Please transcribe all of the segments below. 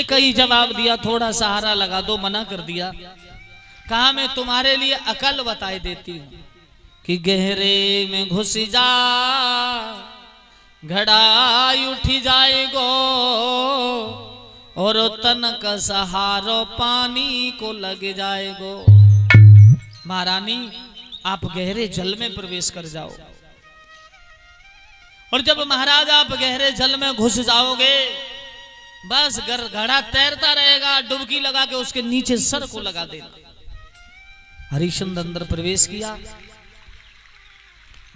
एक ही जवाब दिया, थोड़ा सहारा लगा दो, मना कर दिया। कहा मैं तुम्हारे लिए अकल बताए देती हूं कि गहरे में घुस जा, घड़ा उठी जाएगो, और तन का सहारो पानी को लग जाएगो। महारानी आप गहरे जल में प्रवेश कर जाओ, और जब महाराज आप गहरे जल में घुस जाओगे, बस घड़ा तैरता रहेगा, डुबकी लगा के उसके नीचे सर को लगा देना। हरिश्चंद्र अंदर प्रवेश किया,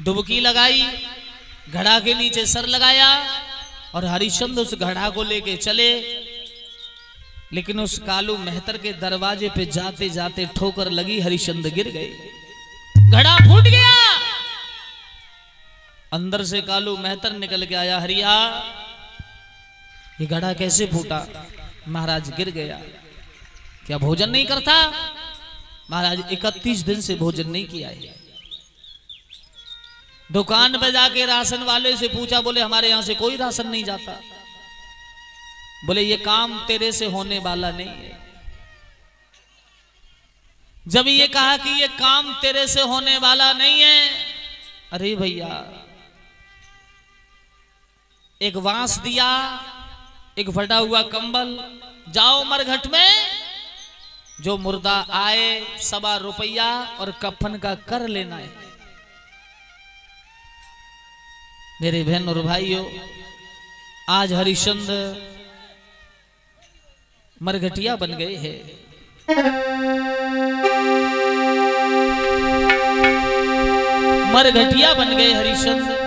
डुबकी लगाई, घड़ा के नीचे सर लगाया, और हरिश्चंद्र उस घड़ा को लेके चले। लेकिन उस कालू मेहतर के दरवाजे पे जाते जाते ठोकर लगी, हरिश्चंद्र गिर गए, घड़ा फूट गया। अंदर से कालू मेहतर निकल के आया, हरिया ये घड़ा कैसे फूटा? महाराज गिर गया। क्या भोजन नहीं करता? महाराज 31 दिन से भोजन नहीं किया है। दुकान पे जाके राशन वाले से पूछा, बोले हमारे यहां से कोई राशन नहीं जाता। बोले ये काम तेरे से होने वाला नहीं है। जब ये कहा कि ये काम तेरे से होने वाला नहीं है, अरे भैया एक बांस दिया, एक फटा हुआ कंबल, जाओ मरघट में, जो मुर्दा आए 1.25 रुपया और कफन का कर लेना है। मेरे बहन और भाइयों, आज हरिश्चंद्र मरघटिया बन गए हैं। मरघटिया बन गए हरिश्चंद्र।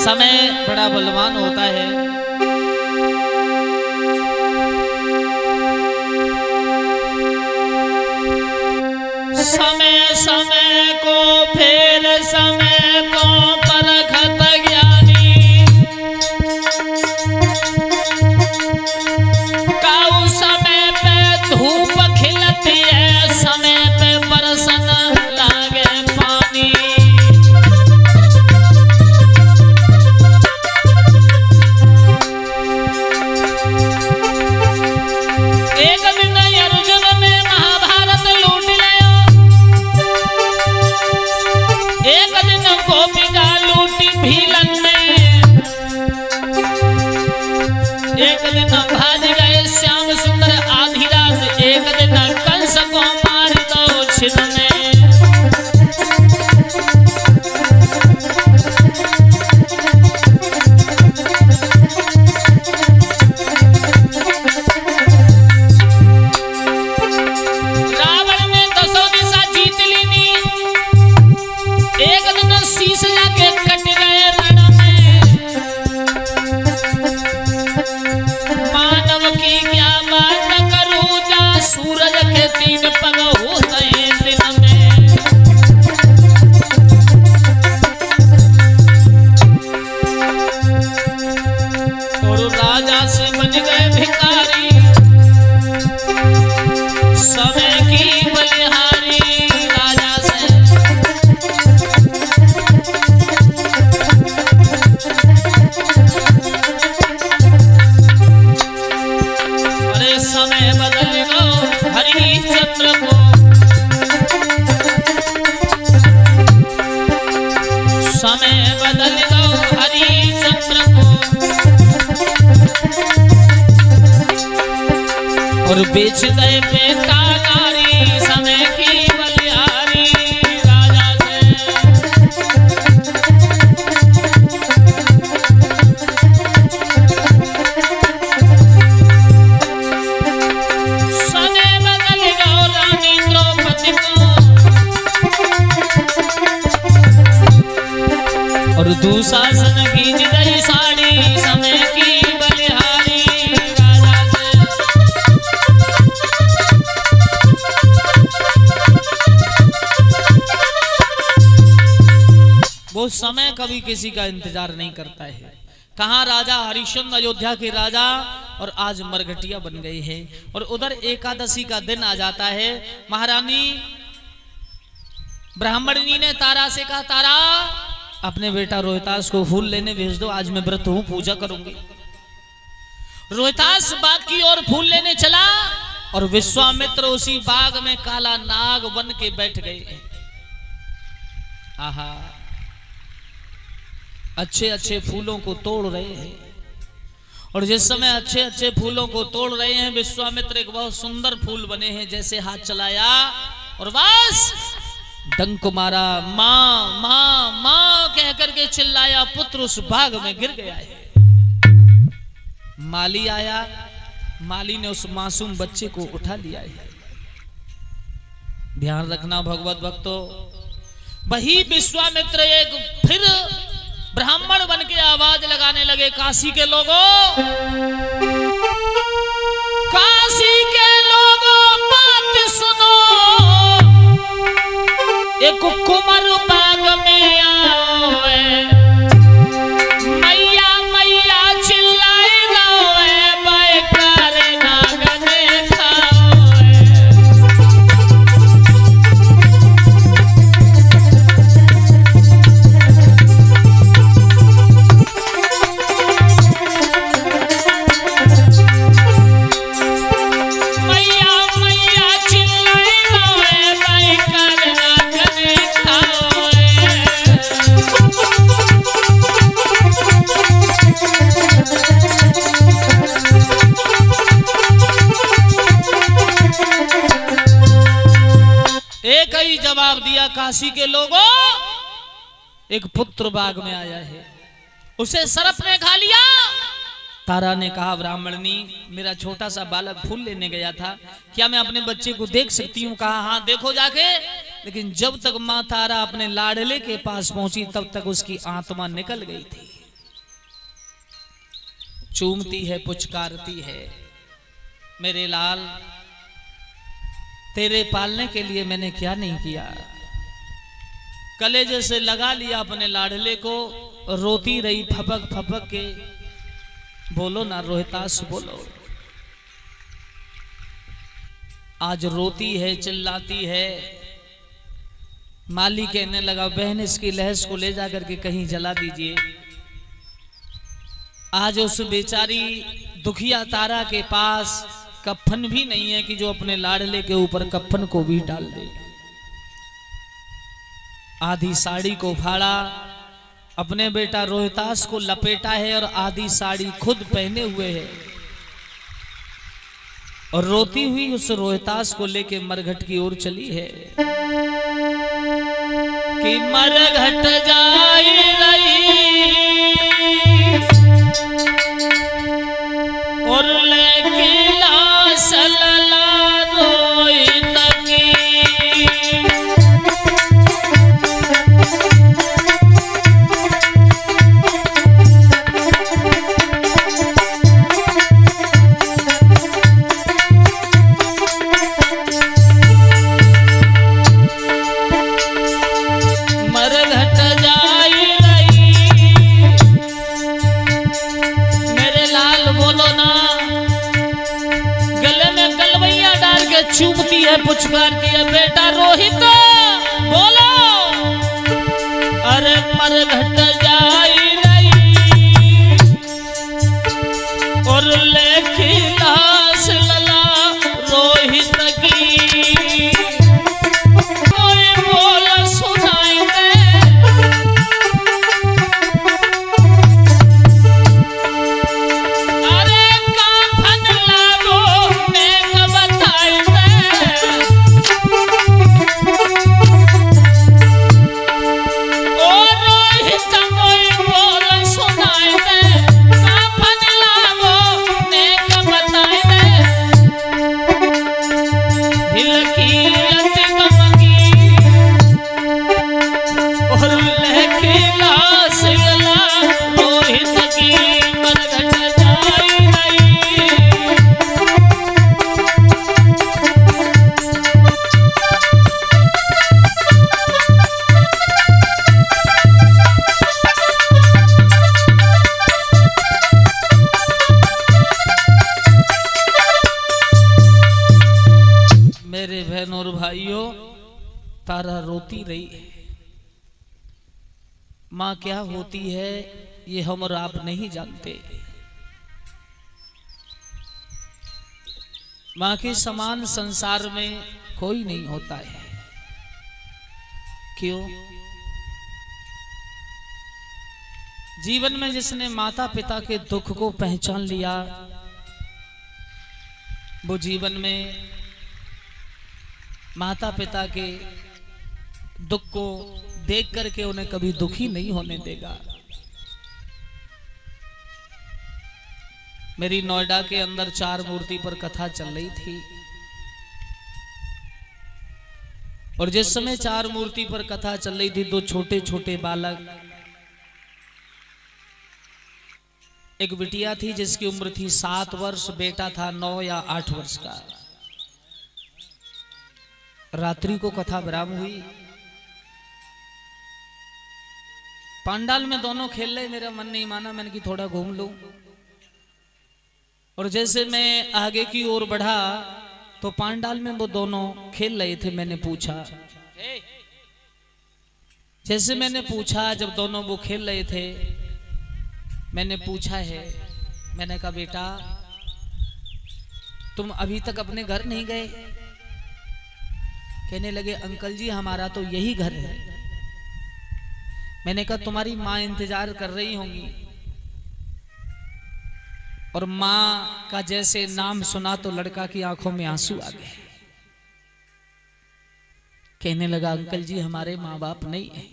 समय बड़ा बलवान होता है। समय समय को फेर समय को परखत ज्ञानी, काऊ समय पे धूप खिलती है, समय पे बरसन लागे पानी। एक दिन अर्जुन ने महाभारत लूट लिया, एक दिन गोपिका लूटी भीलन में, एक दिन भाज गए श्याम सुंदर आधी रात, एक दिन कंस को मार दो छिन में। सूरज के 3 पग होते हैं दिन में। और राजा से बन गए भिखारी, समय की बलिहारी। राजा से अरे समय बदल हरिश्चंद्र को, समय बदल दो हरिश्चंद्र को, और बेच गए बेटा नारी, समय की बलिहारी। राजा और दुशासन खींच गई साड़ी, समय की बलिहारी। राजा से वो समय कभी किसी का इंतजार नहीं करता है। कहाँ राजा हरिश्चंद्र अयोध्या के राजा, और आज मरघटिया बन गए हैं। और उधर एकादशी का दिन आ जाता है। महारानी ब्राह्मणी ने तारा से कहा, तारा अपने बेटा रोहितास को फूल लेने भेज दो, आज मैं व्रत हूं, पूजा करूंगी। रोहितास बाग की ओर फूल लेने चला और विश्वामित्र उसी बाग में काला नाग बन के बैठ गए। आहा, अच्छे अच्छे फूलों को तोड़ रहे हैं, और जिस समय अच्छे अच्छे फूलों को तोड़ रहे हैं, विश्वामित्र एक बहुत सुंदर फूल बने हैं, जैसे हाथ चलाया और बस डंक मारा, मां मां मां कह करके चिल्लाया, पुत्र उस बाग में गिर गया है। माली आया, माली ने उस मासूम बच्चे को उठा लिया है। ध्यान रखना भगवत भक्तों, वही विश्वामित्र एक फिर ब्राह्मण बन के आवाज लगाने लगे, काशी के लोगों, काशी के लोगों बात सुनो, एक कुमार बाग में आवे, मैया मैया चिल्लाए गावे, बैकार नागने खावे। मैया मैया चिल्लाए गावे, बैकार नागने खावे। एक ही जवाब दिया, काशी के लोगों, एक पुत्र बाग में आया है, उसे सर्प ने खा लिया। तारा ने कहा, ब्राह्मणी, मेरा छोटा सा बालक फूल लेने गया था, क्या मैं अपने बच्चे को देख सकती हूँ? कहा, हाँ देखो जाके। लेकिन जब तक माँ तारा अपने लाडले के पास पहुंची, तब तक उसकी आत्मा निकल गई थी। चूमती है, पुचकारती है, मेरे लाल, तेरे पालने के लिए मैंने क्या नहीं किया। कलेजे से लगा लिया अपने लाडले को, रोती रही फपक फपक के। बोलो ना रोहितास, बोलो। आज रोती है, चिल्लाती है। माली कहने लगा, बहन इसकी लहस को ले जाकर के कहीं जला दीजिए। आज उस बेचारी दुखिया तारा के पास कफन भी नहीं है कि जो अपने लाडले के ऊपर कफन को भी डाल दे। आधी साड़ी को फाड़ा, अपने बेटा रोहितास को लपेटा है और आधी साड़ी खुद पहने हुए है, और रोती हुई उस रोहितास को लेके मरघट की ओर चली है कि मरघट जाई रही और लेके लाश लला रोहित की। मरघट जाई रही, मेरे लाल बोलो ना, गले में गलवैया डाल के चूमती है, पुचकारती है, बेटा रोहित बोलो। अरे मरघट जाई रही और लेखी लाश लला रोहित की। कोई बोल सुनाई दे, अरे काफन लागो नेक बताई दे। ओ रोहित कोई बोल सुनाई दे, काफन लागो नेक बताई दे। हिलकी अति गमगी और लेके लाश लला रोहित की। मरघट जाई रही, मेरे बहनों और भाइयों, तारा रोती रही है। माँ क्या होती है ये हम और आप नहीं जानते। माँ के समान संसार में कोई नहीं होता है। क्यों? जीवन में जिसने माता पिता के दुख को पहचान लिया, वो जीवन में माता पिता के दुख को देख करके उन्हें कभी दुखी नहीं होने देगा। मेरी नोएडा के अंदर 4 मूर्ति पर कथा चल रही थी, और जिस समय 4 मूर्ति पर कथा चल रही थी, 2 छोटे छोटे बालक, एक बिटिया थी जिसकी उम्र थी 7 वर्ष, बेटा था 9 या 8 वर्ष का। रात्रि को कथा विराम हुई, पंडाल में दोनों खेल रहे। मेरा मन नहीं माना, मैंने कि थोड़ा घूम लूं। और जैसे मैं आगे की ओर बढ़ा तो पंडाल में वो दोनों खेल रहे थे। मैंने पूछा, जैसे मैंने पूछा, जब दोनों वो खेल रहे थे, मैंने पूछा है, मैंने कहा बेटा तुम अभी तक अपने घर नहीं गए? कहने लगे अंकल जी हमारा तो यही घर है। मैंने कहा तुम्हारी माँ इंतजार कर रही होंगी। और माँ का जैसे नाम सुना तो लड़का की आंखों में आंसू आ गए। कहने लगा अंकल जी हमारे माँ बाप नहीं है,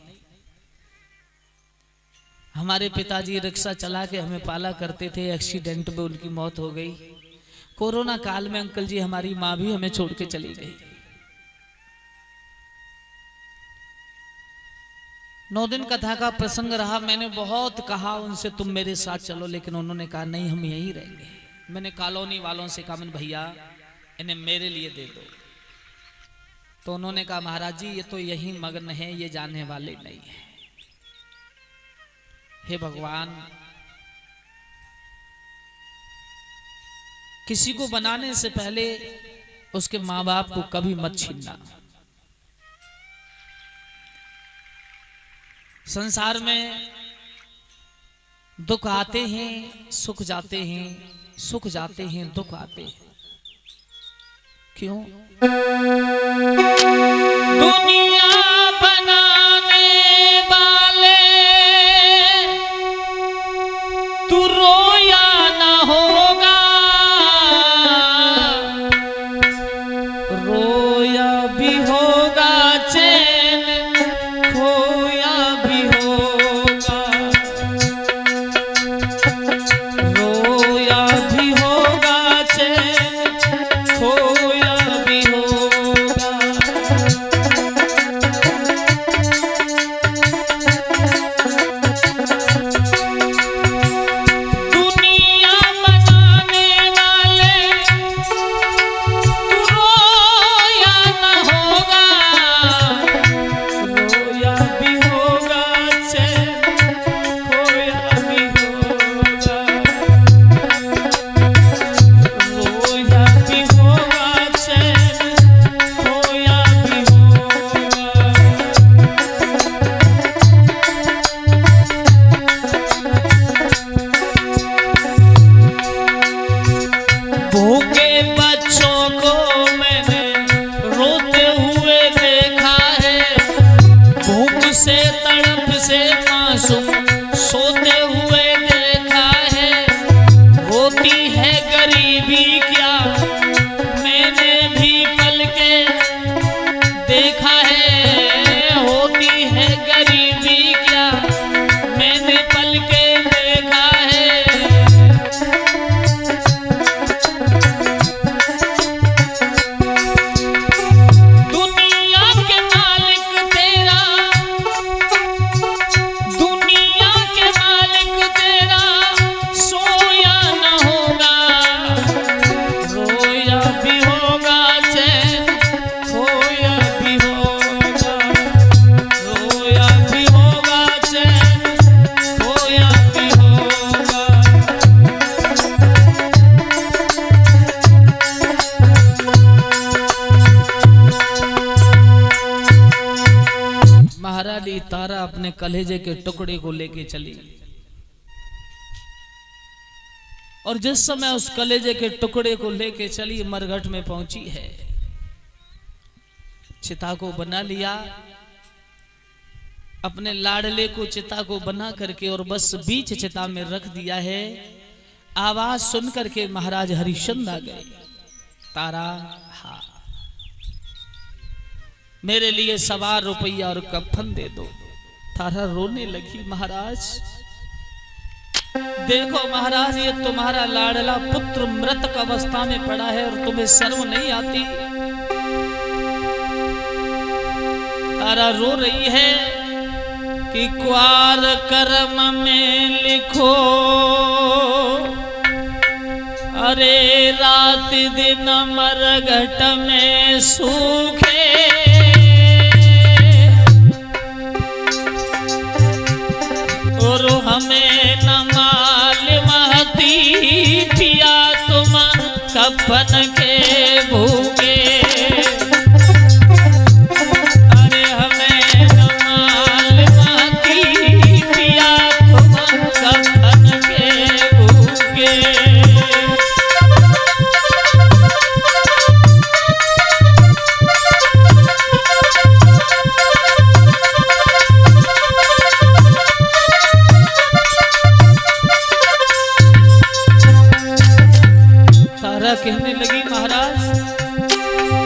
हमारे पिताजी रिक्शा चला के हमें पाला करते थे, एक्सीडेंट में उनकी मौत हो गई। कोरोना काल में अंकल जी हमारी माँ भी हमें छोड़ के चली गई। 9 दिन कथा का प्रसंग रहा। मैंने बहुत कहा उनसे तुम मेरे साथ चलो, लेकिन उन्होंने कहा नहीं हम यहीं रहेंगे। मैंने कॉलोनी वालों से कहा मैंने भैया इन्हें मेरे लिए दे दो। तो उन्होंने कहा महाराज जी ये तो यहीं मग्न है, ये जाने वाले नहीं है। हे भगवान, किसी को बनाने से पहले उसके माँ बाप को कभी मत छीनना। संसार में दुख आते हैं, सुख जाते हैं, सुख जाते हैं, दुख आते हैं। क्यों? दुनिया बनाने वाले तू रोया ना होगा, रोया भी होगा, चैन खोया भी होगा, रोया भी होगा, चैन खोया भी होगा। कलेजे के टुकड़े को लेके चली। और जिस समय उस कलेजे के टुकड़े को लेके चली, मरघट में पहुंची है, चिता को बना लिया, अपने लाडले को चिता को बना करके और बस बीच चिता में रख दिया है। आवाज सुन करके महाराज हरिश्चंद्र आ गए। तारा, हाँ, मेरे लिए 1.25 रुपया और कफन दे दो। तारा रोने लगी, महाराज देखो महाराज, ये तुम्हारा लाडला पुत्र मृतक अवस्था में पड़ा है और तुम्हें शर्म नहीं आती। तारा रो रही है कि क्वार कर्म में लिखो, अरे रात दिन मरघट में सूखे, और हमें न मालूम हती पिया तुम कफन के भूखे। अरे हमें न मालूम हती पिया तुम कफन के भूखे। कहने लगी, महाराज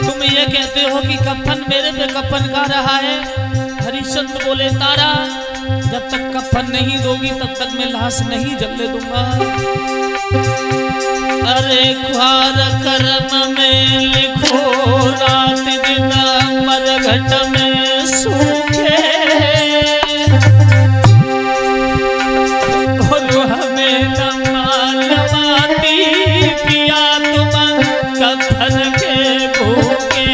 तुम ये कहते हो कि कफन मेरे पे कफन का रहा है। हरिश्चंद्र बोले, तारा जब तक कफन नहीं दोगी तब तक मैं लाश नहीं जलने दूंगा। अरे क्वार कर्म में लिखो, रात दिन मरघट में सूखे, और हमें न मालूम पिया तुम कफन के भूखे।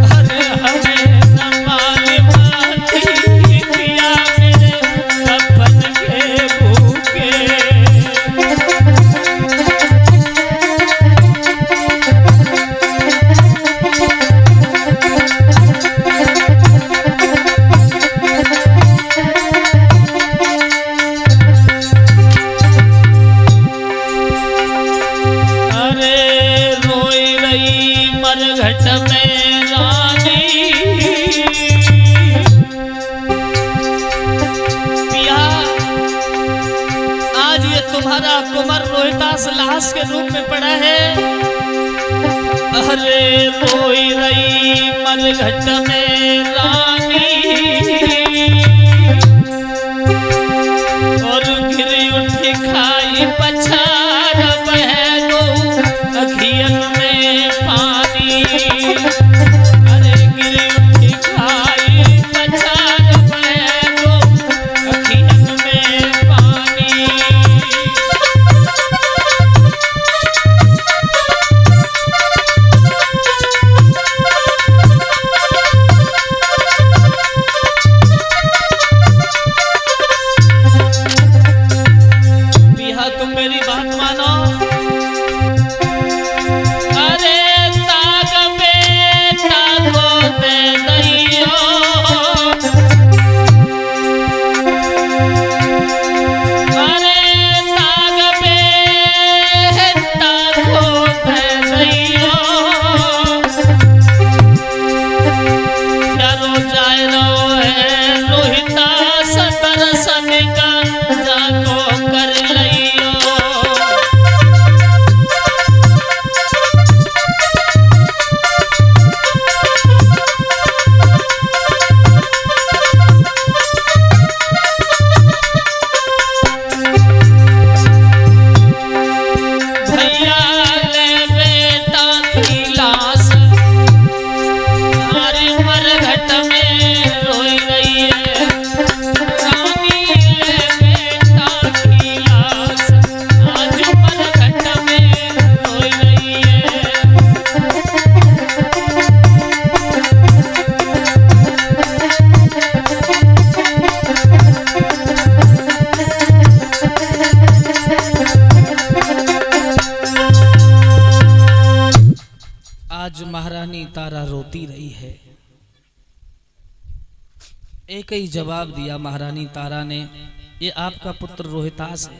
अरे हमें न मालूम पिया मेरे कफन के भूखे। मरघट में रानी, पिया आज ये तुम्हारा कुंवर रोहितास लाश के रूप में पड़ा है। अरे रोई रही मरघट में रानी, और गिरी उठी खाई पछाड़ बह दो अखियन में पानी। अरे गिरी उठी खाई पछाड़ बह दो अखियन में पानी। एक ही जवाब दिया महारानी तारा ने, ये आपका पुत्र रोहितास है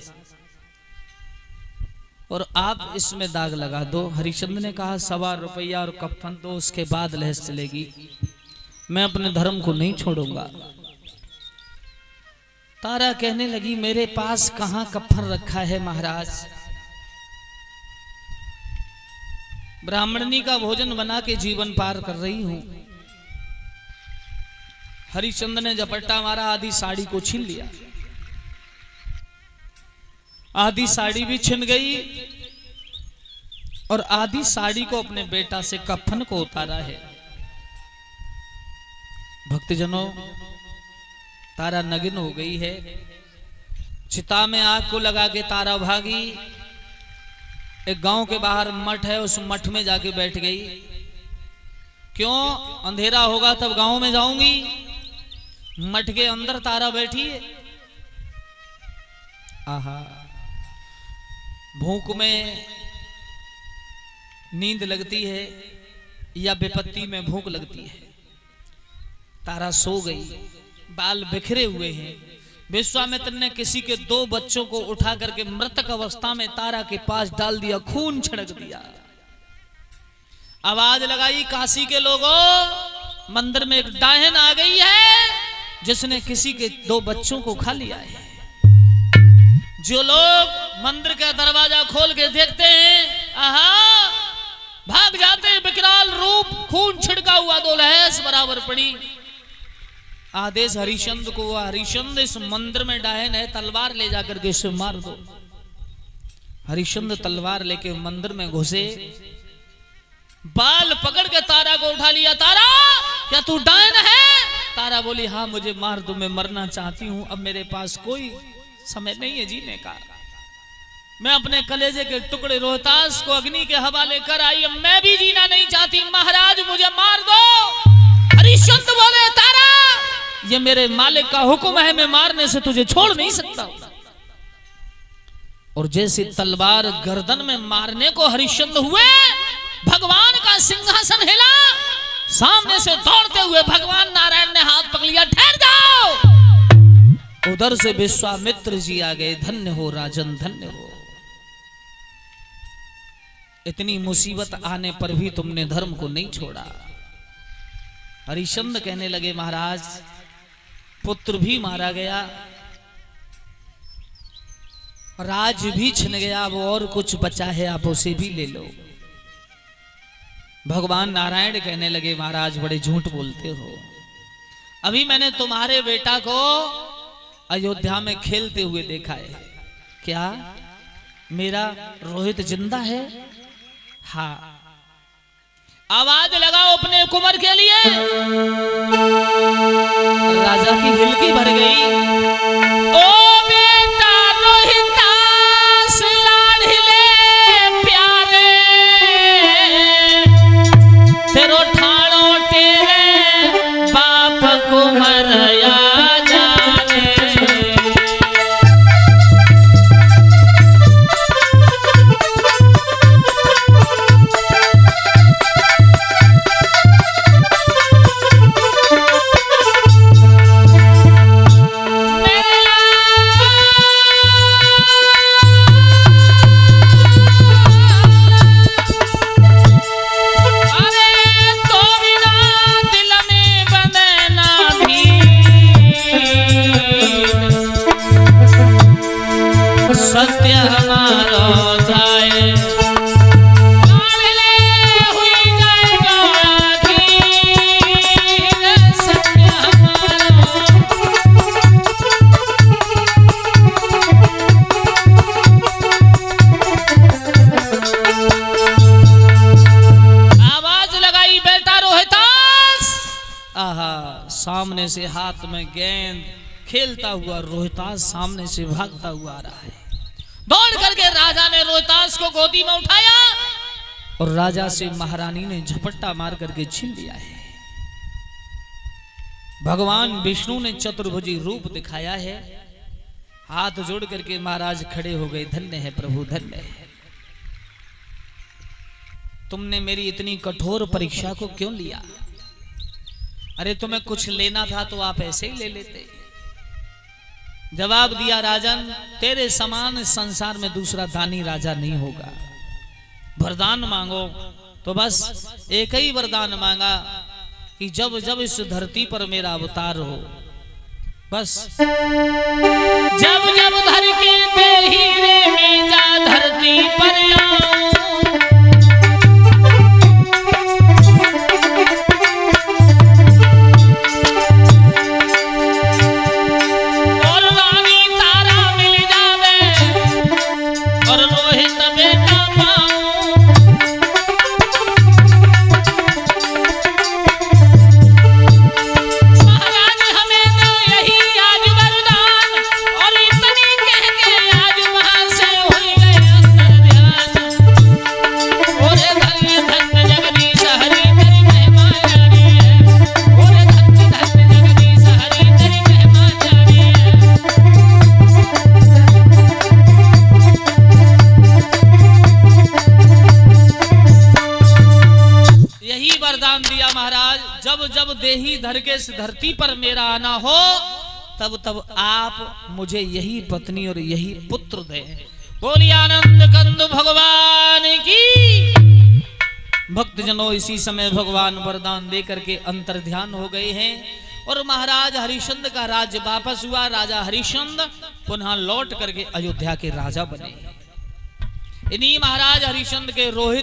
और आप इसमें दाग लगा दो। हरिश्चंद्र ने कहा 1.25 रुपया और कफन दो, उसके बाद लहस चलेगी, मैं अपने धर्म को नहीं छोड़ूंगा। तारा कहने लगी मेरे पास कहां कफन रखा है महाराज, ब्राह्मणी का भोजन बना के जीवन पार कर रही हूं। हरिश्चंद्र ने झपट्टा मारा, आधी साड़ी को छीन लिया, आधी साड़ी भी छिन गई और आधी साड़ी को अपने बेटा से कफन को उतारा है। भक्तजनों, तारा नग्न हो गई है, चिता में आग को लगा के तारा भागी। एक गांव के बाहर मठ है, उस मठ में जाके बैठ गई। क्यों? अंधेरा होगा तब गांव में जाऊंगी। मठ के अंदर तारा बैठी है। आहा, भूख में नींद लगती है या विपत्ति में भूख लगती है। तारा सो गई, बाल बिखरे हुए हैं। विश्वामित्र ने किसी के 2 बच्चों को उठा करके मृतक अवस्था में तारा के पास डाल दिया, खून छिड़क दिया। आवाज लगाई, काशी के लोगों, मंदिर में एक डायन आ गई है जिसने किसी के 2 बच्चों को खा लिया है। जो लोग मंदिर का दरवाजा खोल के देखते हैं, आहा, भाग जाते हैं। विकराल रूप, खून छिड़का हुआ, 2 लहस बराबर पड़ी। आदेश हरिश्चंद्र को हुआ, हरिश्चंद्र इस मंदिर में डायन है, तलवार ले जाकर के इसे मार दो। हरिश्चंद्र तलवार लेके मंदिर में घुसे, बाल पकड़ के तारा को उठा लिया। तारा, क्या तू डायन है? तारा बोली हाँ, मुझे मार दो, मैं मरना चाहती हूं, अब मेरे पास कोई समय नहीं है जीने का। मैं अपने कलेजे के टुकड़े रोहतास को अग्नि के हवाले कर आई, मैं भी जीना नहीं चाहती, महाराज मुझे मार दो। हरिश्चंद्र बोले तारा, ये मेरे मालिक का हुक्म है, मैं मारने से तुझे छोड़ नहीं सकता। और जैसे तलवार गर्दन में मारने को हरिश्चंद्र हुए, भगवान का सिंहासन हिला। सामने से दौड़ते हुए भगवान नारायण ने हाथ पकड़ लिया, ठहर जाओ। उधर से विश्वामित्र जी आ गए, धन्य हो राजन, धन्य हो। इतनी मुसीबत आने पर भी तुमने धर्म को नहीं छोड़ा। हरिश्चंद्र कहने लगे महाराज, पुत्र भी मारा गया, राज भी छिन गया, अब और कुछ बचा है, आप उसे भी ले लो। भगवान नारायण कहने लगे महाराज बड़े झूठ बोलते हो, अभी मैंने तुम्हारे बेटा को अयोध्या में खेलते हुए देखा है। क्या मेरा रोहित जिंदा है? हाँ। आवाज लगाओ अपने कुंवर के लिए। राजा की हिलकी भर गई। ओ बेटा रोहितास लाडले प्यारे, तेरो ठाणो तेरे बाप कुंवर आ जाने। सत्य हमारो जाए, लाडले हुई जाएगा आखिर, सत्य हमारो। आवाज लगाई बेटा रोहितास। आहा, सामने से हाथ में गेंद खेलता हुआ रोहितास सामने से भागता हुआ आ रहा है। दौड़ करके राजा ने रोहितास को गोदी में उठाया और राजा से महारानी ने झपट्टा मार करके छीन लिया है। भगवान विष्णु ने चतुर्भुजी रूप दिखाया है। हाथ जोड़ करके महाराज खड़े हो गए, धन्य है प्रभु, धन्य है। तुमने मेरी इतनी कठोर परीक्षा को क्यों लिया? अरे तुम्हें कुछ लेना था तो आप ऐसे ही ले लेते। जवाब दिया, राजन तेरे समान संसार में दूसरा दानी राजा नहीं होगा। वरदान मांगो। तो बस एक ही वरदान मांगा कि जब जब इस धरती पर मेरा अवतार हो, बस जब जब धर के हीरे में जा धरती पर आऊं, और रानी तारा मिल जावे और रोहित बेटा पाऊं। महाराज हमें दो यही आज वरदान, और इतनी कह के आज वहां से हो गए अंतर ध्यान। ओरे धन्य धन्य जगदीश हरि तेरी महिमा न्यारी है। ओरे धन्य धन्य जगदीश हरि तेरी महिमा न्यारी है। यही वरदान दिया महाराज, जब जब देही धर के इस धरती पर मेरा आना हो, तब तब आप मुझे यही पत्नी और यही पुत्र दे। बोलिए आनंद कंद भगवान की। भक्तजनों, इसी समय भगवान वरदान दे करके अंतर ध्यान हो गए हैं और महाराज हरिश्चंद्र का राज्य वापस हुआ। राजा हरिश्चंद्र पुनः लौट करके अयोध्या के राजा बने। इन्हीं महाराज हरिश्चंद्र के रोहित